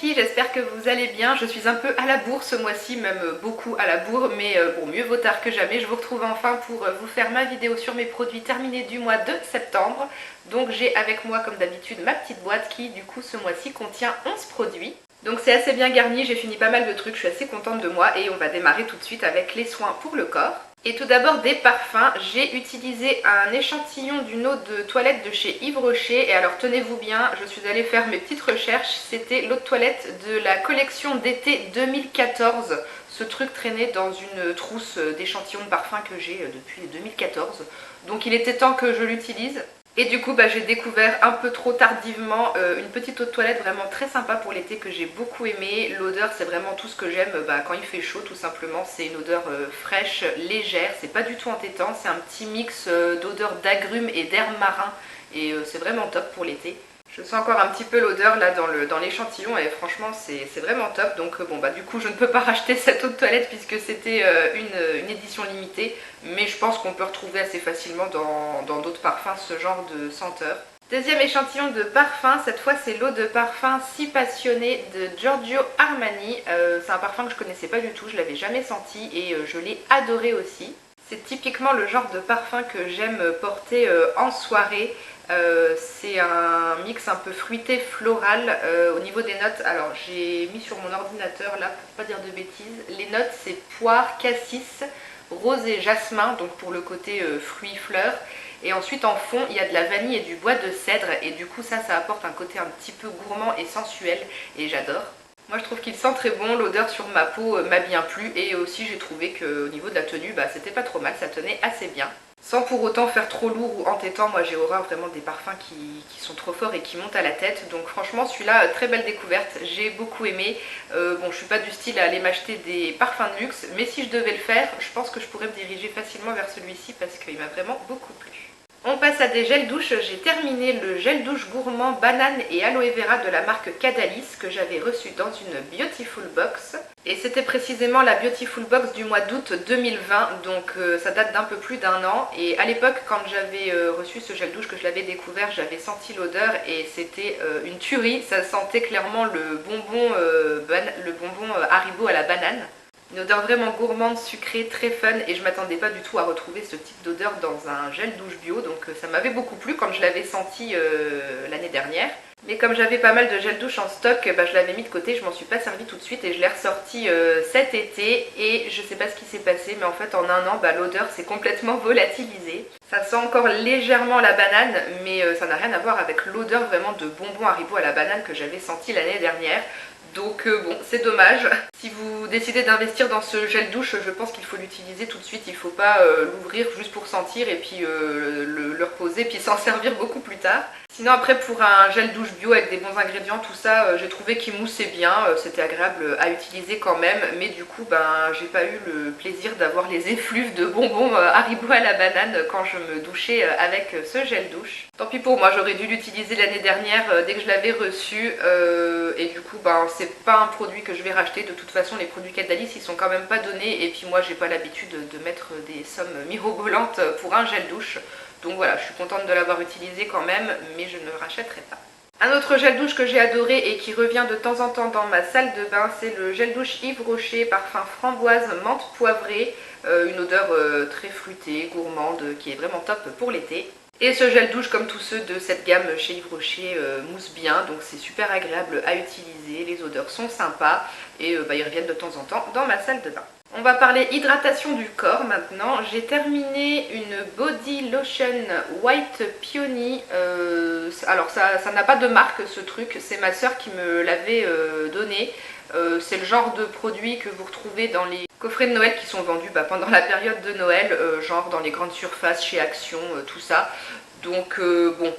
filles, j'espère que vous allez bien. Je suis un peu à la bourre ce mois-ci, même beaucoup à la bourre, mais bon, mieux vaut tard que jamais. Je vous retrouve enfin pour vous faire ma vidéo sur mes produits terminés du mois de septembre. Donc j'ai avec moi comme d'habitude ma petite boîte qui du coup ce mois-ci contient 11 produits. Donc c'est assez bien garni, j'ai fini pas mal de trucs, je suis assez contente de moi et on va démarrer tout de suite avec les soins pour le corps. Et tout d'abord des parfums, j'ai utilisé un échantillon d'une eau de toilette de chez Yves Rocher. Et alors tenez-vous bien, je suis allée faire mes petites recherches, c'était l'eau de toilette de la collection d'été 2014. Ce truc traînait dans une trousse d'échantillons de parfums que j'ai depuis 2014. Donc il était temps que je l'utilise. Et du coup j'ai découvert un peu trop tardivement une petite eau de toilette vraiment très sympa pour l'été que j'ai beaucoup aimé. L'odeur c'est vraiment tout ce que j'aime quand il fait chaud tout simplement. C'est une odeur fraîche, légère, c'est pas du tout entêtant. C'est un petit mix d'odeurs d'agrumes et d'herbes marins et c'est vraiment top pour l'été. Je sens encore un petit peu l'odeur là dans l'échantillon et franchement c'est vraiment top. Donc bon du coup je ne peux pas racheter cette eau de toilette puisque c'était une édition limitée. Mais je pense qu'on peut retrouver assez facilement dans d'autres parfums ce genre de senteur. Deuxième échantillon de parfum, cette fois c'est l'eau de parfum Si Passionné de Giorgio Armani. C'est un parfum que je connaissais pas du tout, je l'avais jamais senti et je l'ai adoré aussi. C'est typiquement le genre de parfum que j'aime porter en soirée. C'est un mix un peu fruité floral au niveau des notes. Alors j'ai mis sur mon ordinateur là pour pas dire de bêtises. Les notes c'est poire, cassis, rose et jasmin, donc pour le côté fruits fleurs. Et ensuite en fond il y a de la vanille et du bois de cèdre et du coup ça apporte un côté un petit peu gourmand et sensuel et j'adore. Moi je trouve qu'il sent très bon, l'odeur sur ma peau m'a bien plu et aussi j'ai trouvé qu'au niveau de la tenue c'était pas trop mal, ça tenait assez bien. Sans pour autant faire trop lourd ou entêtant, moi j'ai horreur vraiment des parfums qui sont trop forts et qui montent à la tête. Donc franchement celui-là, très belle découverte, j'ai beaucoup aimé. Bon je suis pas du style à aller m'acheter des parfums de luxe, mais si je devais le faire, je pense que je pourrais me diriger facilement vers celui-ci parce qu'il m'a vraiment beaucoup plu. On passe à des gels douche. J'ai terminé le gel douche gourmand banane et aloe vera de la marque Cadalis que j'avais reçu dans une Beautiful Box. Et c'était précisément la Beautiful Box du mois d'août 2020, donc ça date d'un peu plus d'1 an. Et à l'époque, quand j'avais reçu ce gel douche, que je l'avais découvert, j'avais senti l'odeur et c'était une tuerie. Ça sentait clairement le bonbon Haribo à la banane. Une odeur vraiment gourmande, sucrée, très fun et je m'attendais pas du tout à retrouver ce type d'odeur dans un gel douche bio, donc ça m'avait beaucoup plu comme je l'avais senti l'année dernière. Mais comme j'avais pas mal de gel douche en stock, je l'avais mis de côté, je m'en suis pas servi tout de suite et je l'ai ressorti cet été et je sais pas ce qui s'est passé mais en fait en 1 an l'odeur s'est complètement volatilisée. Ça sent encore légèrement la banane mais ça n'a rien à voir avec l'odeur vraiment de bonbon Haribo à la banane que j'avais senti l'année dernière. Donc bon, c'est dommage. Si vous décidez d'investir dans ce gel douche, je pense qu'il faut l'utiliser tout de suite. Il ne faut pas l'ouvrir juste pour sentir et puis le reposer puis s'en servir beaucoup plus tard. Sinon après pour un gel douche bio avec des bons ingrédients, tout ça, j'ai trouvé qu'il moussait bien. C'était agréable à utiliser quand même. Mais du coup, j'ai pas eu le plaisir d'avoir les effluves de bonbons Haribo à la banane quand je me douchais avec ce gel douche. Tant pis pour moi, j'aurais dû l'utiliser l'année dernière dès que je l'avais reçu. Et du coup, c'est pas un produit que je vais racheter. De toute façon, les produits Cadalis, ils sont quand même pas donnés. Et puis moi, j'ai pas l'habitude de mettre des sommes mirobolantes pour un gel douche. Donc voilà, je suis contente de l'avoir utilisé quand même, mais je ne le rachèterai pas. Un autre gel douche que j'ai adoré et qui revient de temps en temps dans ma salle de bain, c'est le gel douche Yves Rocher, parfum framboise menthe poivrée. Une odeur très fruitée, gourmande, qui est vraiment top pour l'été. Et ce gel douche, comme tous ceux de cette gamme chez Yves Rocher, mousse bien, donc c'est super agréable à utiliser, les odeurs sont sympas et ils reviennent de temps en temps dans ma salle de bain. On va parler hydratation du corps maintenant. J'ai terminé une body lotion white peony. Alors ça n'a pas de marque ce truc, c'est ma soeur qui me l'avait donné. C'est le genre de produit que vous retrouvez dans les coffrets de Noël qui sont vendus pendant la période de Noël, genre dans les grandes surfaces, chez Action, tout ça. Donc bon,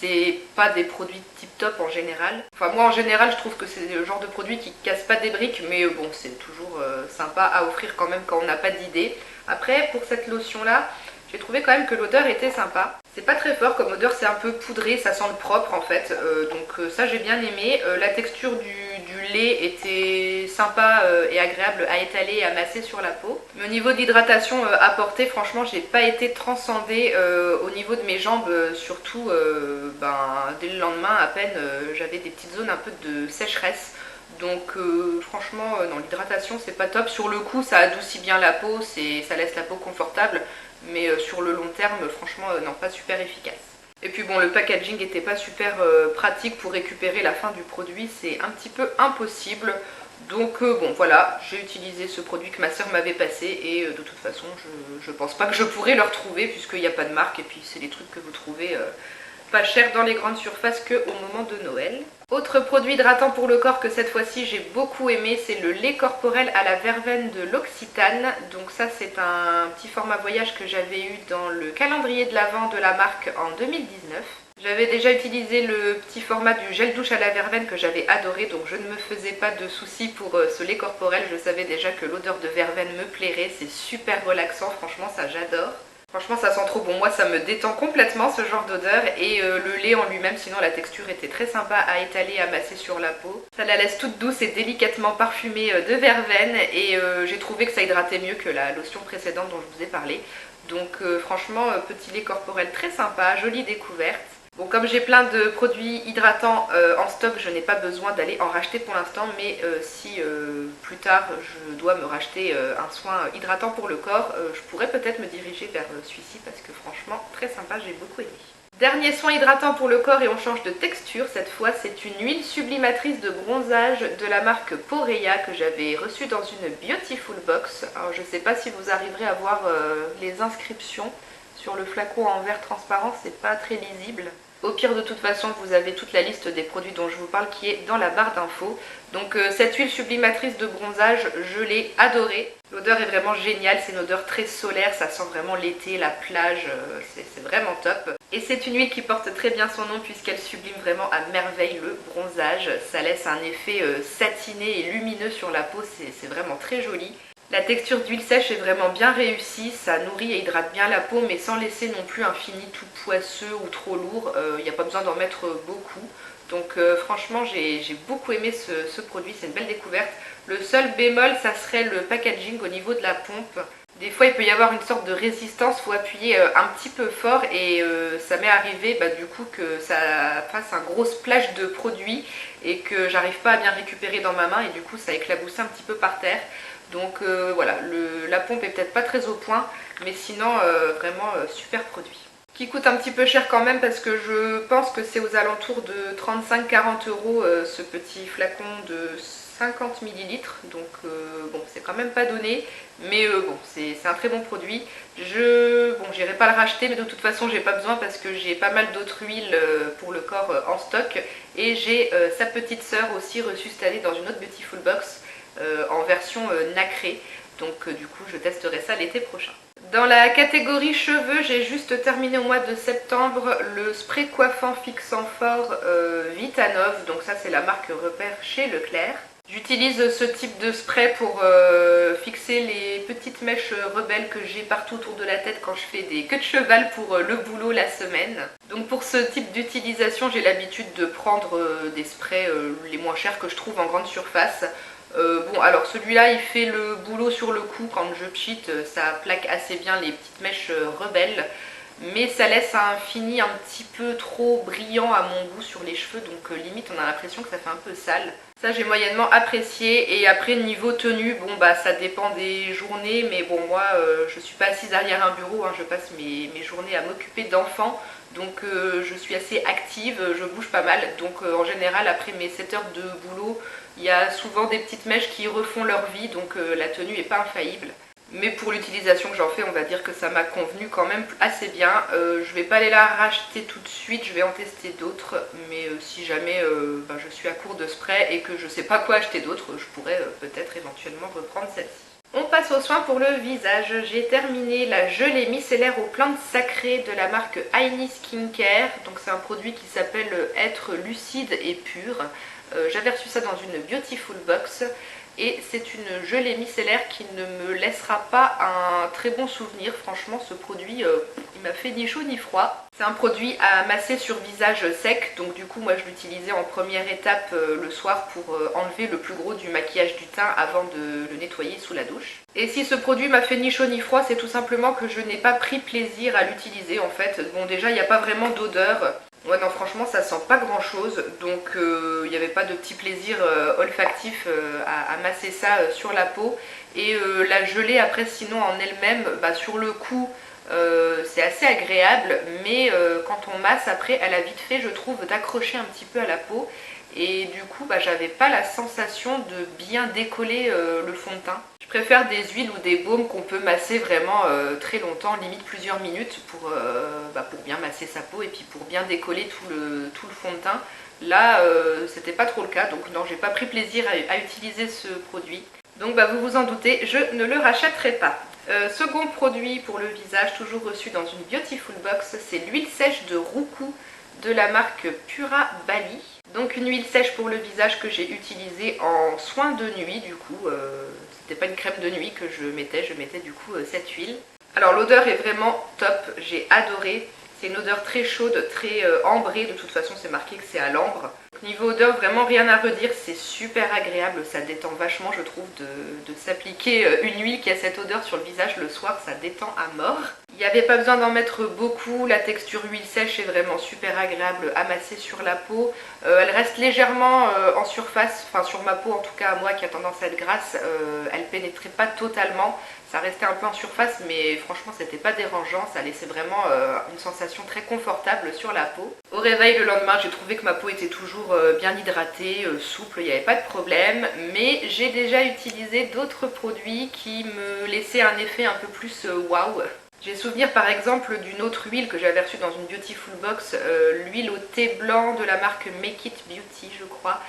c'est pas des produits tip top en général. Enfin moi en général je trouve que c'est le genre de produit qui casse pas des briques, mais bon c'est toujours sympa à offrir quand même quand on n'a pas d'idée. Après pour cette lotion là, j'ai trouvé quand même que l'odeur était sympa. C'est pas très fort comme odeur, c'est un peu poudré, ça sent le propre en fait, donc ça j'ai bien aimé. La texture du lait était sympa et agréable à étaler et à masser sur la peau. Mais au niveau de l'hydratation apportée, franchement j'ai pas été transcendée au niveau de mes jambes, surtout dès le lendemain à peine j'avais des petites zones un peu de sécheresse. Donc franchement non, l'hydratation c'est pas top. Sur le coup ça adoucit bien la peau, ça laisse la peau confortable, mais sur le long terme franchement non, pas super efficace. Et puis bon, le packaging n'était pas super pratique pour récupérer la fin du produit, c'est un petit peu impossible. Donc bon voilà, j'ai utilisé ce produit que ma soeur m'avait passé et de toute façon je pense pas que je pourrais le retrouver puisqu'il n'y a pas de marque et puis c'est des trucs que vous trouvez pas cher dans les grandes surfaces qu'au moment de Noël. Autre produit hydratant pour le corps que cette fois-ci j'ai beaucoup aimé, c'est le lait corporel à la verveine de l'Occitane. Donc ça c'est un petit format voyage que j'avais eu dans le calendrier de l'Avent de la marque en 2019. J'avais déjà utilisé le petit format du gel douche à la verveine que j'avais adoré, donc je ne me faisais pas de soucis pour ce lait corporel. Je savais déjà que l'odeur de verveine me plairait, c'est super relaxant, franchement ça j'adore. Franchement ça sent trop bon, moi ça me détend complètement ce genre d'odeur et le lait en lui-même, sinon la texture était très sympa à étaler, à masser sur la peau. Ça la laisse toute douce et délicatement parfumée de verveine et j'ai trouvé que ça hydratait mieux que la lotion précédente dont je vous ai parlé. Donc franchement petit lait corporel très sympa, jolie découverte. Bon, comme j'ai plein de produits hydratants en stock, je n'ai pas besoin d'aller en racheter pour l'instant, mais si plus tard je dois me racheter un soin hydratant pour le corps, je pourrais peut-être me diriger vers celui-ci parce que franchement très sympa, j'ai beaucoup aimé. Dernier soin hydratant pour le corps et on change de texture cette fois, c'est une huile sublimatrice de bronzage de la marque Poreya que j'avais reçue dans une Beautiful Box. Alors je ne sais pas si vous arriverez à voir les inscriptions sur le flacon en verre transparent, c'est pas très lisible. Au pire, de toute façon, vous avez toute la liste des produits dont je vous parle qui est dans la barre d'infos. Donc cette huile sublimatrice de bronzage, je l'ai adorée. L'odeur est vraiment géniale, c'est une odeur très solaire, ça sent vraiment l'été, la plage, c'est vraiment top. Et c'est une huile qui porte très bien son nom puisqu'elle sublime vraiment à merveille le bronzage. Ça laisse un effet satiné et lumineux sur la peau, c'est vraiment très joli. La texture d'huile sèche est vraiment bien réussie, ça nourrit et hydrate bien la peau mais sans laisser non plus un fini tout poisseux ou trop lourd, il n'y a pas besoin d'en mettre beaucoup. Donc franchement j'ai beaucoup aimé ce produit, c'est une belle découverte. Le seul bémol ça serait le packaging au niveau de la pompe. Des fois il peut y avoir une sorte de résistance, il faut appuyer un petit peu fort et ça m'est arrivé du coup que ça fasse un gros splash de produit et que j'arrive pas à bien récupérer dans ma main et du coup ça éclaboussait un petit peu par terre. Donc voilà, la pompe est peut-être pas très au point, mais sinon vraiment super produit. Qui coûte un petit peu cher quand même parce que je pense que c'est aux alentours de 35-40 € ce petit flacon de 50 ml. Donc bon, c'est quand même pas donné, mais bon, c'est un très bon produit. J'irai pas le racheter, mais de toute façon j'ai pas besoin parce que j'ai pas mal d'autres huiles pour le corps en stock. Et j'ai sa petite sœur aussi reçue cette année dans une autre Beautiful Box. En version nacrée, donc du coup je testerai ça l'été prochain. Dans la catégorie cheveux, j'ai juste terminé au mois de septembre le spray coiffant fixant fort Vitanov, donc ça c'est la marque repère chez Leclerc. J'utilise ce type de spray pour fixer les petites mèches rebelles que j'ai partout autour de la tête quand je fais des queues de cheval pour le boulot la semaine. Donc pour ce type d'utilisation, j'ai l'habitude de prendre des sprays les moins chers que je trouve en grande surface. Bon alors celui-là il fait le boulot sur le cou quand je pchite, ça plaque assez bien les petites mèches rebelles, mais ça laisse un fini un petit peu trop brillant à mon goût sur les cheveux, donc limite on a l'impression que ça fait un peu sale. Ça j'ai moyennement apprécié. Et après niveau tenue, bon ça dépend des journées, mais bon moi je suis pas assise derrière un bureau, hein, je passe mes journées à m'occuper d'enfants. Donc je suis assez active, je bouge pas mal, donc en général après mes 7 heures de boulot, il y a souvent des petites mèches qui refont leur vie, donc la tenue n'est pas infaillible. Mais pour l'utilisation que j'en fais, on va dire que ça m'a convenu quand même assez bien. Je vais pas aller la racheter tout de suite, je vais en tester d'autres, mais si jamais je suis à court de spray et que je sais pas quoi acheter d'autre, je pourrais peut-être éventuellement reprendre celle-ci. On passe aux soins pour le visage. J'ai terminé la gelée micellaire aux plantes sacrées de la marque Aini Skincare. Donc c'est un produit qui s'appelle Être lucide et pur. J'avais reçu ça dans une Beautiful Box. Et c'est une gelée micellaire qui ne me laissera pas un très bon souvenir. Franchement, ce produit, il m'a fait ni chaud ni froid. C'est un produit à masser sur visage sec. Donc du coup, moi je l'utilisais en première étape le soir pour enlever le plus gros du maquillage du teint avant de le nettoyer sous la douche. Et si ce produit m'a fait ni chaud ni froid, c'est tout simplement que je n'ai pas pris plaisir à l'utiliser en fait. Bon déjà, il n'y a pas vraiment d'odeur. Ouais non franchement ça sent pas grand chose, donc il n'y avait pas de petit plaisir olfactif à masser ça sur la peau. Et la gelée après sinon en elle-même, bah, sur le coup c'est assez agréable, mais quand on masse après elle a vite fait je trouve d'accrocher un petit peu à la peau. Et du coup bah, j'avais pas la sensation de bien décoller le fond de teint. Je préfère des huiles ou des baumes qu'on peut masser vraiment très longtemps, limite plusieurs minutes pour bien masser sa peau et puis pour bien décoller tout le fond de teint. Là c'était pas trop le cas, donc non j'ai pas pris plaisir à utiliser ce produit. Donc bah, vous vous en doutez, je ne le rachèterai pas. Second produit pour le visage, toujours reçu dans une Beautiful Box, c'est l'huile sèche de Roucou de la marque Pura Bali. Donc une huile sèche pour le visage que j'ai utilisée en soin de nuit du coup. C'était pas une crème de nuit que je mettais du coup cette huile. Alors l'odeur est vraiment top, j'ai adoré. C'est une odeur très chaude, très ambrée, de toute façon c'est marqué que c'est à l'ambre. Niveau odeur, vraiment rien à redire, c'est super agréable, ça détend vachement je trouve de s'appliquer une huile qui a cette odeur sur le visage le soir, ça détend à mort. Il n'y avait pas besoin d'en mettre beaucoup, la texture huile sèche est vraiment super agréable à masser sur la peau. Elle reste légèrement en surface, enfin sur ma peau en tout cas, moi qui a tendance à être grasse, elle pénétrait pas totalement. Ça restait un peu en surface mais franchement c'était pas dérangeant, ça laissait vraiment une sensation très confortable sur la peau. Au réveil le lendemain j'ai trouvé que ma peau était toujours bien hydratée, souple, il n'y avait pas de problème. Mais j'ai déjà utilisé d'autres produits qui me laissaient un effet un peu plus waouh. J'ai souvenir par exemple d'une autre huile que j'avais reçue dans une Beautiful Box, l'huile au thé blanc de la marque Make It Beauty je crois.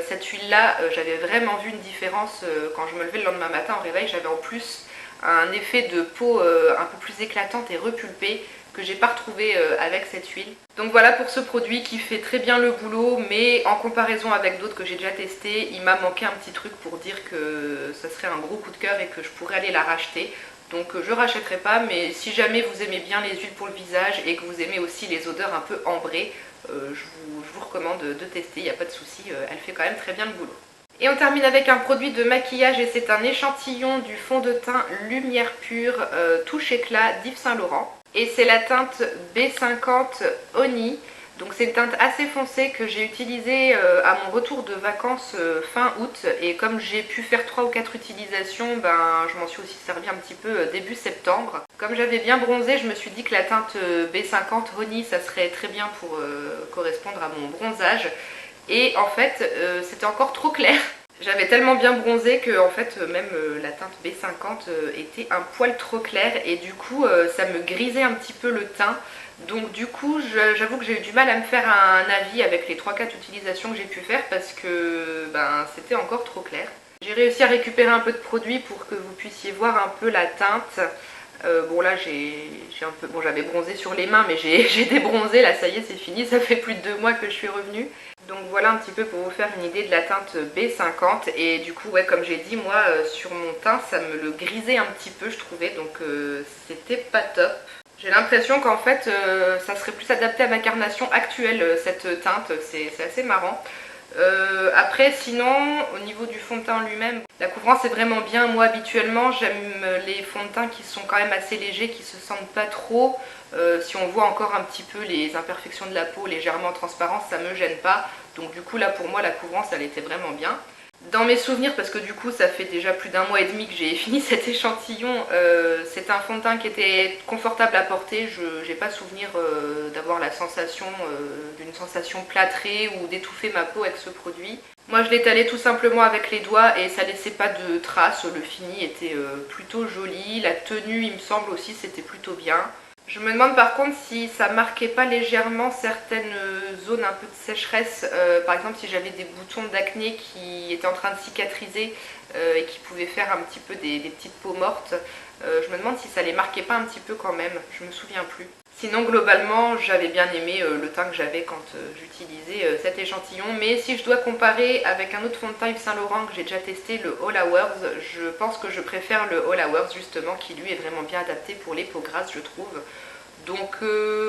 Cette huile là j'avais vraiment vu une différence quand je me levais le lendemain matin au réveil, j'avais en plus un effet de peau un peu plus éclatante et repulpée que j'ai pas retrouvé avec cette huile. Donc voilà pour ce produit qui fait très bien le boulot, mais en comparaison avec d'autres que j'ai déjà testé, il m'a manqué un petit truc pour dire que ça serait un gros coup de cœur et que je pourrais aller la racheter. Donc je rachèterai pas, mais si jamais vous aimez bien les huiles pour le visage et que vous aimez aussi les odeurs un peu ambrées, je vous recommande de tester, il n'y a pas de souci, elle fait quand même très bien le boulot. Et on termine avec un produit de maquillage et c'est un échantillon du fond de teint Lumière Pure Touche Éclat d'Yves Saint Laurent. Et c'est la teinte B50 Honey. Donc c'est une teinte assez foncée que j'ai utilisée à mon retour de vacances fin août. Et comme j'ai pu faire 3 ou 4 utilisations, ben, je m'en suis aussi servi un petit peu début septembre. Comme j'avais bien bronzé, je me suis dit que la teinte B50 Honey, ça serait très bien pour correspondre à mon bronzage. Et en fait, c'était encore trop clair. J'avais tellement bien bronzé que en fait même la teinte B50 était un poil trop clair et du coup ça me grisait un petit peu le teint. Donc du coup j'avoue que j'ai eu du mal à me faire un avis avec les 3-4 utilisations que j'ai pu faire parce que ben, c'était encore trop clair. J'ai réussi à récupérer un peu de produit pour que vous puissiez voir un peu la teinte. Bon là j'ai un peu, bon j'avais bronzé sur les mains mais j'ai débronzé, là ça y est c'est fini, ça fait plus de 2 mois que je suis revenue. Donc voilà un petit peu pour vous faire une idée de la teinte B50 et du coup ouais comme j'ai dit moi sur mon teint ça me le grisait un petit peu je trouvais donc c'était pas top. J'ai l'impression qu'en fait ça serait plus adapté à ma carnation actuelle cette teinte, c'est assez marrant. Après sinon au niveau du fond de teint lui-même, la couvrance est vraiment bien. Moi habituellement j'aime les fonds de teint qui sont quand même assez légers, qui se sentent pas trop. Si on voit encore un petit peu les imperfections de la peau légèrement transparentes, ça me gêne pas. Donc du coup là pour moi la couvrance elle était vraiment bien. Dans mes souvenirs, parce que du coup ça fait déjà plus d'1 mois et demi que j'ai fini cet échantillon, c'est un fond de teint qui était confortable à porter. Je n'ai pas souvenir d'avoir la sensation d'une sensation plâtrée ou d'étouffer ma peau avec ce produit. Moi je l'étalais tout simplement avec les doigts et ça laissait pas de traces, le fini était plutôt joli, la tenue il me semble aussi c'était plutôt bien. Je me demande par contre si ça marquait pas légèrement certaines zones un peu de sécheresse, par exemple si j'avais des boutons d'acné qui étaient en train de cicatriser et qui pouvaient faire un petit peu des petites peaux mortes, je me demande si ça les marquait pas un petit peu quand même, je me souviens plus. Sinon globalement j'avais bien aimé le teint que j'avais quand j'utilisais cet échantillon, mais si je dois comparer avec un autre fond de teint Yves Saint Laurent que j'ai déjà testé, le All Hours, je pense que je préfère le All Hours justement qui lui est vraiment bien adapté pour les peaux grasses je trouve. Donc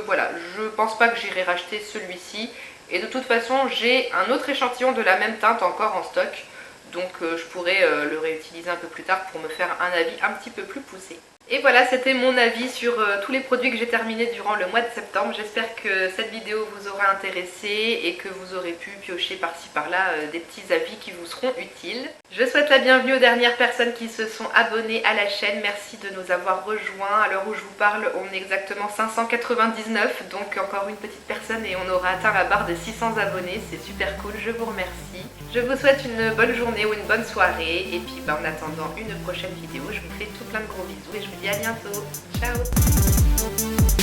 voilà, je pense pas que j'irai racheter celui-ci et de toute façon j'ai un autre échantillon de la même teinte encore en stock. Donc je pourrais le réutiliser un peu plus tard pour me faire un avis un petit peu plus poussé. Et voilà, c'était mon avis sur tous les produits que j'ai terminés durant le mois de septembre. J'espère que cette vidéo vous aura intéressé et que vous aurez pu piocher par-ci par-là des petits avis qui vous seront utiles. Je souhaite la bienvenue aux dernières personnes qui se sont abonnées à la chaîne. Merci de nous avoir rejoints. À l'heure où je vous parle, on est exactement 599, donc encore une petite personne et on aura atteint la barre de 600 abonnés. C'est super cool, je vous remercie. Je vous souhaite une bonne journée ou une bonne soirée et puis en attendant une prochaine vidéo, je vous fais tout plein de gros bisous et je vous dis à bientôt. Ciao!